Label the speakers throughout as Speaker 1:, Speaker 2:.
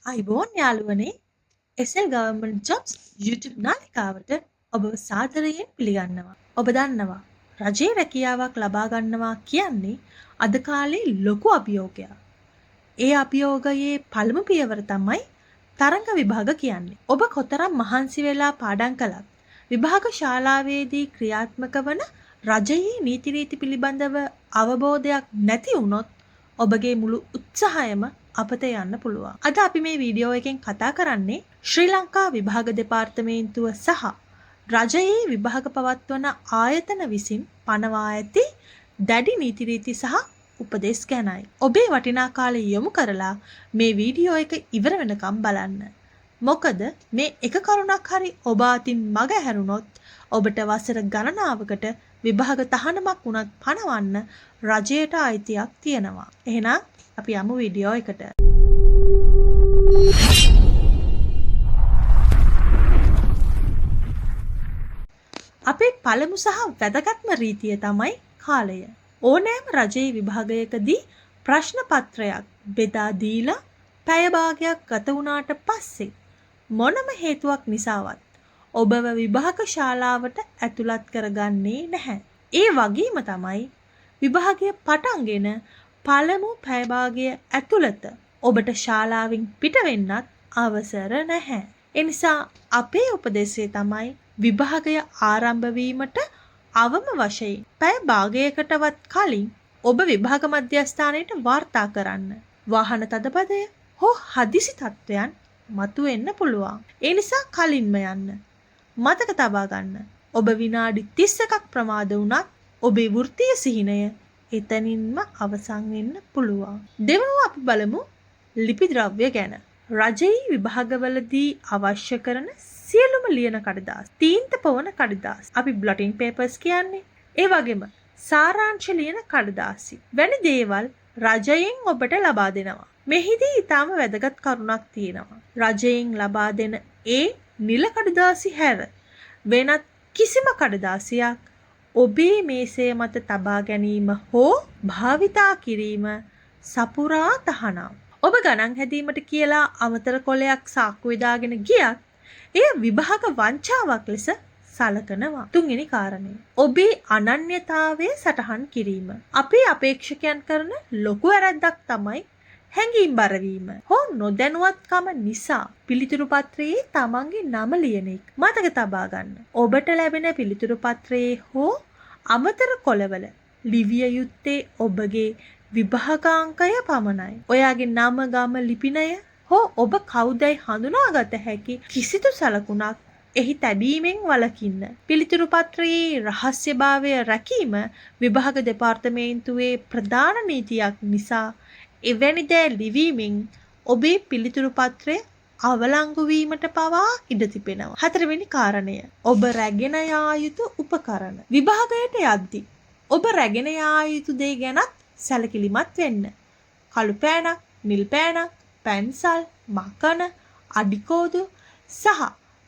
Speaker 1: අයිබෝන් යාළුවනේ SL Government Jobs YouTube නාලිකාවට ඔබව සාදරයෙන් පිළිගන්නවා. ඔබ දන්නවා රජයේ රැකියාවක් ලබා ගන්නවා කියන්නේ අද කාලේ ලොකු අභියෝගයක්. ඒ අභියෝගයේ පළමු පියවර තමයි තරඟ විභාග කියන්නේ. ඔබ කොතරම් මහන්සි වෙලා පාඩම් කළත් විභාග ශාලාවේදී ක්‍රියාත්මක වන රජයේ නීති රීති පිළිබඳව අවබෝධයක් නැති වුණොත් ඔබගේ මුළු උත්සාහයම අපත යන්න පුළුවන්. අද අපි මේ වීඩියෝ එකෙන් කතා කරන්නේ ශ්‍රී ලංකා විභාග දෙපාර්තමේන්තුව සහ රජයේ විභාග පවත්වන ආයතන විසින් පනවා ඇති දැඩි නීති රීති සහ උපදෙස් ගැනයි. ඔබේ වටිනා කාලය යොමු කරලා මේ වීඩියෝ එක ඉවර වෙනකම් බලන්න. මොකද මේ එක කරුණක් හරි ඔබ අතින් මග හැරුණොත් ඔබට වසර ගණනාවකට විභාග තහනමක් වුණත් පනවන්න රජයට අයිතියක් තියෙනවා. එහෙනම් අපි යමු වීඩියෝ එකට. අපේ පළමු සහ වැදගත්ම රීතිය තමයි කාලය. ඕනෑම රජයේ විභාගයකදී ප්‍රශ්න පත්‍රයක් බෙදා දීලා පැය භාගයක් ගත වුණාට පස්සේ මොනම හේතුවක් නිසාවත් ඔබව විභාග ශාලාවට ඇතුළත් කරගන්නේ නැහැ. ඒ වගේම තමයි විභාගය පටන්ගෙන පළමු පැය භාගය ඇතුළත ඔබට ශාලාවෙන් පිට වෙන්නත් අවසර නැහැ. ඒ නිසා අපේ උපදෙස්ය තමයි විභාගය ආරම්භ වීමට අවම වශයෙන් පැය භාගයකටවත් කලින් ඔබ විභාග මධ්‍යස්ථානයට වාර්තා කරන්න. වාහන තදබදය හෝ හදිසි තත්ත්වයන් මතුවෙන්න පුළුවන්. ඒ නිසා කලින්ම යන්න. මතක තබා ගන්න. ඔබ විනාඩි 31ක් ප්‍රමාද වුණත් ඔබේ වෘත්තීය සිහිනය එතනින්ම අවසන් වෙන්න පුළුවන්. දෙවනුව අපි බලමු ලිපි ද්‍රව්‍ය ගැන. රජයේ විභාගවලදී අවශ්‍ය කරන සියලුම ලියන කඩදාසි, තීන්ත පොවන කඩදාසි, අපි බ්ලොටින් පේපර්ස් කියන්නේ, ඒ වගේම සාරාංශ ලියන කඩදාසි වැනි දේවල් රජයෙන් ඔබට ලබා දෙනවා. මෙහිදී ඊටම වැදගත් කරුණක් තියෙනවා. රජයෙන් ලබා දෙන ඒ නිල කඩදාසි හැර වෙනත් කිසිම කඩදාසියක් ඔබේ මේසය මත තබා ගැනීම හෝ භාවිතා කිරීම සපුරා තහනම්. ඔබ ගණන් හැදීමට කියලා අමතර කොලයක් සාක්කුවේ දාගෙන ගියත් එය විභාග වංචාවක් ලෙස සලකනවා. තුන්වෙනි කාරණය. ඔබේ අනන්‍යතාවය සටහන් කිරීම. අපේ අපේක්ෂකයන් කරන ලොකු වැරැද්දක් තමයි හැඟීම්බර වීම හෝ නොදැනුවත්කම නිසා පිළිතුරු පත්‍රයේ තමන්ගේ නම ලියන එක. මතක තබා ගන්න. ඔබට ලැබෙන පිළිතුරු පත්‍රයේ හෝ අමතර කොළවල ලිවිය යුත්තේ ඔබගේ විභාගාංකය පමණයි. ඔයාගේ නම ගම ලිපිනය හෝ ඔබ කවුදයි හඳුනාගත හැකි කිසිදු සලකුණක් එහි තැබීමෙන් වළකින්න. පිළිතුරු පත්‍රයේ රහස්‍යභාවය රැකීම විභාග දෙපාර්තමේන්තුවේ ප්‍රධාන නීතියක් නිසා එවැනි දෑ ලිවීමෙන් ඔබේ පිළිතුරු පත්‍රය අවලංගු වීමට පවා ඉඩ තිබෙනවා. හතරවෙනි කාරණය. ඔබ රැගෙන යා යුතු උපකරණ. විභාගයට යද්දී ඔබ රැගෙන යා යුතු දේ ගැනත් සැලකිලිමත් වෙන්න. කළු පෑනක්, නිල් පෑනක්, පැන්සල්, මකන, අඩිකෝදු සහ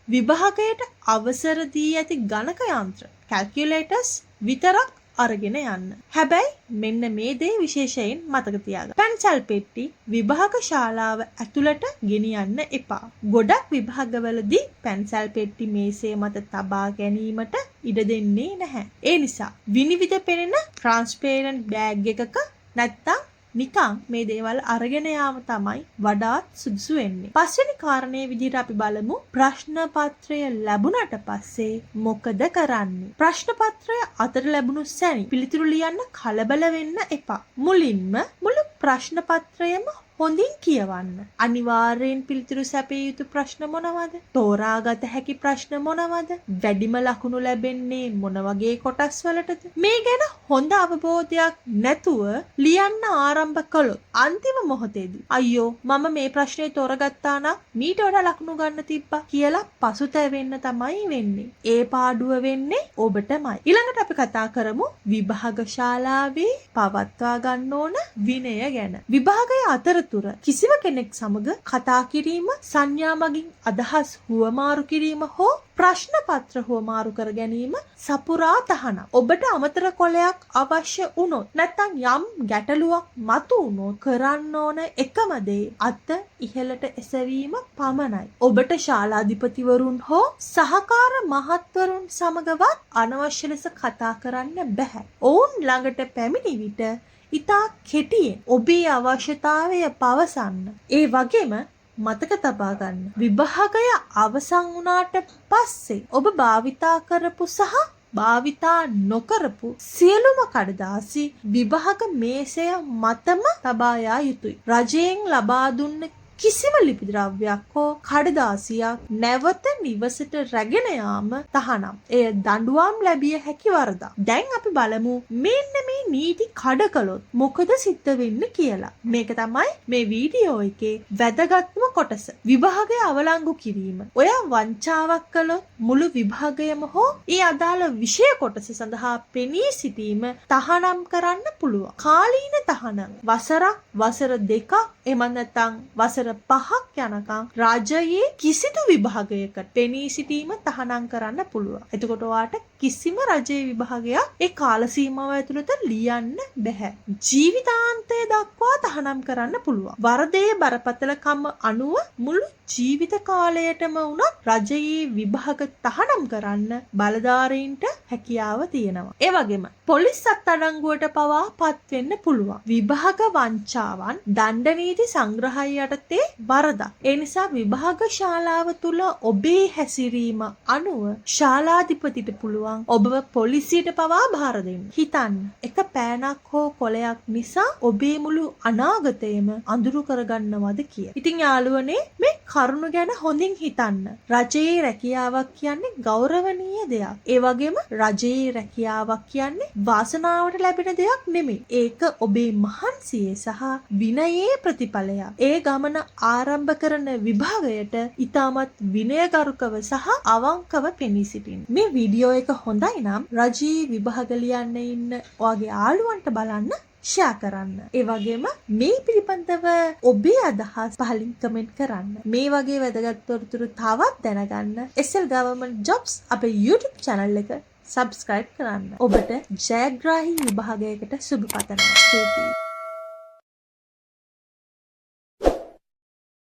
Speaker 1: විභාගයට අවසර දී ඇති ගණක යන්ත්‍ර කැල්කියුලේටර්ස් විතරක් අරගෙන යන්න. හැබැයි මෙන්න මේ දේ විශේෂයෙන් මතක තියාගන්න. පැන්සල් පෙට්ටි විභාග ශාලාව ඇතුළට ගෙනියන්න එපා. ගොඩක් විභාගවලදී පැන්සල් පෙට්ටි මේසය මත තබා ගැනීමට ඉඩ දෙන්නේ නැහැ. ඒ නිසා විනිවිද පෙනෙන ට්‍රාන්ස්පේරන්ට් බෑග් එකක නැත්තම් නිකන් මේ දේවල් අරගෙන යාම තමයි වඩාත් සුදුසු වෙන්නේ. පස්වෙනි කාරණේ විදිහට අපි බලමු ප්‍රශ්න පත්‍රය ලැබුණට පස්සේ මොකද කරන්නේ? ප්‍රශ්න පත්‍රය අතට ලැබුණු සැනින් පිළිතුරු ලියන්න කලබල වෙන්න එපා. මුලින්ම මුළු ප්‍රශ්න පත්‍රයම හොඳින් කියවන්න. අනිවාර්යෙන් පිළිතුරු සැපිය යුතු ප්‍රශ්න මොනවද? තෝරාගත හැකි ප්‍රශ්න මොනවද? වැඩිම ලකුණු ලැබෙන්නේ මොන වගේ කොටස් වලටද? මේ ගැන හොඳ අවබෝධයක් නැතුව ලියන්න ආරම්භ කළොත් අන්තිම මොහොතේදී අයියෝ මම මේ ප්‍රශ්නේ තෝරගත්තා නම් මීට වඩා ලකුණු ගන්න තිබ්බා කියලා පසුතැවෙන්න තමයි වෙන්නේ. ඒ පාඩුව වෙන්නේ ඔබටමයි. ඊළඟට අපි කතා කරමු විභාග ශාලාවේ පවත්වා ගන්න ඕන විනය ගැන. විභාගය අතර තුර කිසිම කෙනෙක් සමග කතා කිරීම, සංඥා මගින් අදහස් හුවමාරු කිරීම හෝ ප්‍රශ්න පත්‍ර හුවමාරු කර ගැනීම සපුරා තහනම්. ඔබට අමතර කොලයක් අවශ්‍ය වුණොත් නැත්නම් යම් ගැටලුවක් මතු වුණොත් කරන්න ඕන එකම දේ අත ඉහළට එසවීම පමණයි. ඔබට ශාලාධිපතිවරුන් හෝ සහකාර මහත්වරුන් සමගවත් අනවශ්‍ය ලෙස කතා කරන්න බෑ. ඔවුන් ළඟට පැමිණි විට ඉතා කෙටියෙන් ඔබේ අවශ්‍යතාවය පවසන්න. ඒ වගේම මතක තබා ගන්න. විභාගය අවසන් වුණාට පස්සේ ඔබ භාවිතා කරපු සහ භාවිතා නොකරපු සියලුම කඩදාසි විභාග මේසය මතම තබා යා යුතුයි. රජයෙන් ලබා දුන්න කිසිම ලිපි ද්‍රව්‍යයක් හෝ කඩදාසියක් නැවත නිවසට රැගෙන යාම තහනම්. එය දඬුවම් ලැබිය හැකි වරදක්. දැන් අපි බලමු මෙන්න මේ නීති කඩ කළොත් මොකද සිද්ධ වෙන්නේ කියලා. මේක තමයි මේ වීඩියෝ එකේ වැදගත්ම කොටස. විභාගය අවලංගු කිරීම. ඔය වංචාවක් කළොත් මුළු විභාගයම හෝ ඒ අදාළ විෂය කොටස සඳහා පෙනී සිටීම තහනම් කරන්න පුළුවන්. කාලීන තහනම් වසරක්, වසර දෙකක්, එහෙම නැත්නම් වසර 5ක් යනකම් රාජ්‍යයේ කිසිදු විභාගයකට පෙනී සිටීම තහනම් කරන්න පුළුවන්. එතකොට ඔයාට කිසිම රජයේ විභාගයක් ඒ කාල සීමාව ඇතුළත ලියන්න බෑ. ජීවිතාන්තය දක්වා තහනම් කරන්න පුළුවන්. වරදේ බරපතලකම අනුව මුළු ජීවිත කාලයටම වුණත් රජයේ විභාග තහනම් කරන්න බලධාරීන්ට හැකියාව තියෙනවා. ඒ වගේම පොලිස් අත්අඩංගුවට පවා පත් වෙන්න පුළුවන්. විභාග වංචාවන් දණ්ඩ නීති සංග්‍රහය යටතේ වරදක්. ඒ නිසා විභාග ශාලාව තුල ඔබේ හැසිරීම අනුව ශාලාධිපතිට පුළුවන් ඔබව පොලිසියට පවා බාර දෙන්න. හිතන්න, එක පෑනක් හෝ කොලයක් නිසා ඔබේ මුළු අනාගතයම අඳුරු කරගන්නවද කියලා. ඉතින් යාළුවනේ මේ කරුණ ගැන හොඳින් හිතන්න. රජයේ රැකියාවක් කියන්නේ ගෞරවනීය දෙයක්. ඒ වගේම රජයේ රැකියාවක් කියන්නේ වාසනාවට ලැබෙන දෙයක් නෙමෙයි. ඒක ඔබේ මහන්සියේ සහ විනයේ ප්‍රතිඵලයක්. ඒ ගමන ආරම්භ කරන විභාගයට ඉතාමත් විනයගරුකව සහ අවංකව පෙනී සිටින්න. මේ වීඩියෝ එක හොඳයි නම් රජයේ විභාග ලියන්න ඉන්න ඔයාගේ යාළුවන්ට බලන්න ෂෙයා කරන්න. ඒ වගේම මේ පිළිබඳව ඔබේ අදහස් පහලින් කමෙන්ට් කරන්න. මේ වගේ වැදගත් තොරතුරු තවත් දැනගන්න SL Government Jobs අපේ YouTube channel එක subscribe කරන්න. ඔබට ජයග්‍රාහී විභාගයකට සුබ පතනවා. ස්තුතියි.